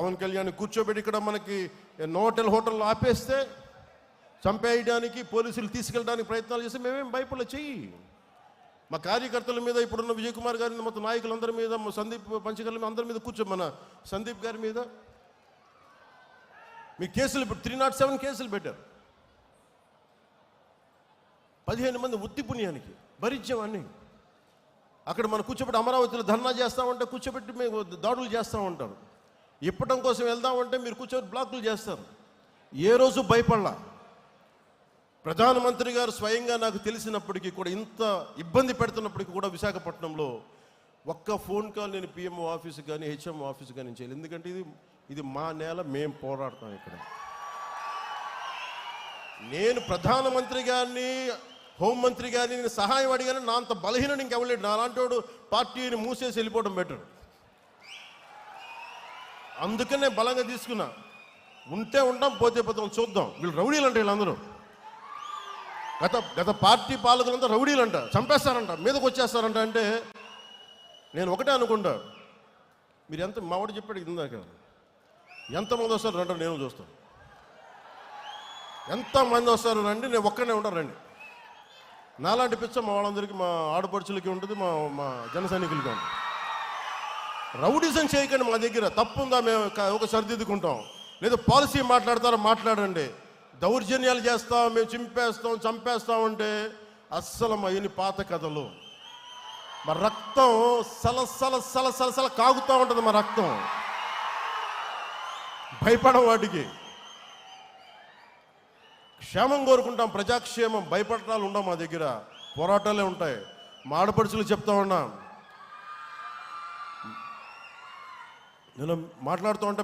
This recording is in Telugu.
పవన్ కళ్యాణ్ కూర్చోబెట్టి ఇక్కడ మనకి హోటల్ ఆపేస్తే చంపేయడానికి పోలీసులు తీసుకెళ్ళడానికి ప్రయత్నాలు చేస్తే మేమేం భయపడలే. చెయ్యి. మా కార్యకర్తల మీద, ఇప్పుడున్న విజయ్ కుమార్ గారి మొత్తం నాయకులందరి మీద, సందీప్ పంచకర్ల మీద, అందరి మీద మన సందీప్ గారి మీద మీ కేసులు 307 కేసులు పెట్టారు. 15 మంది ఉత్తి పుణ్యానికి భరించామని. అక్కడ మనం కూర్చోబెట్టి అమరావతిలో ధర్నా చేస్తామంటే కూర్చోబెట్టి మేము దాడులు చేస్తూ ఉంటారు. ఇప్పటం కోసం వెళ్దామంటే మీరు కూర్చోబెట్టి బ్లాకులు చేస్తారు. ఏ రోజు భయపడలా. ప్రధానమంత్రి గారు స్వయంగా నాకు తెలిసినప్పటికీ కూడా, ఇంత ఇబ్బంది పెడుతున్నప్పటికీ కూడా విశాఖపట్నంలో ఒక్క ఫోన్ కాల్ నేను పిఎంఓ ఆఫీసు కానీ హెచ్ఎంఓ ఆఫీసు కానీ చేయలేదు. ఎందుకంటే ఇది మా నేల, మేము పోరాడతాం ఇక్కడ. నేను ప్రధానమంత్రి గారిని, హోంమంత్రి గారిని నేను సహాయం అడిగాను. నా అంత బలహీన ఇంకెవలేడు. నా లాంటి వాడు పార్టీని మూసేసి వెళ్ళిపోవడం బెటర్. అందుకనే బలంగా తీసుకున్నా. ఉంటే ఉంటాం, పోతే పోతాం, చూద్దాం. వీళ్ళు రౌడీలు అంటే వీళ్ళందరూ గత పార్టీ పాలకులంతా రౌడీలు అంట, చంపేస్తారంట, మీదకి వచ్చేస్తారంట. అంటే నేను ఒకటే అనుకుంటా, మీరు ఎంత మావాడు చెప్పాడు ఇందాక, ఎంతమంది వస్తారు రండి, నేను చూస్తాను. ఎంతమంది వస్తారు రండి, నేను ఒక్కనే ఉంటాను రండి. నాలాంటి పిచ్చ మా వాళ్ళందరికీ, మా ఆడపడుచులకి ఉంటుంది, మా జన సైనికులకి ఉంటుంది. రౌడీజం చేయకండి. మా దగ్గర తప్పుందా మేము ఒక సరిదిద్దుకుంటాం. లేదా పాలసీ మాట్లాడతారా, మాట్లాడండి. దౌర్జన్యాలు చేస్తాం, మేము చింపేస్తాం, చంపేస్తామంటే అస్సలు మా ఇన్ని పాత కథలు. మా రక్తం సల కాగుతూ ఉంటుంది. మా రక్తం భయపడం. వాటికి క్షేమం కోరుకుంటాం, ప్రజాక్షేమం. భయపడటాలు ఉండవు మా దగ్గర, పోరాటాలే ఉంటాయి. మా ఆడపడుచులు చెప్తా ఉన్నా, నేను మాట్లాడుతూ ఉంటే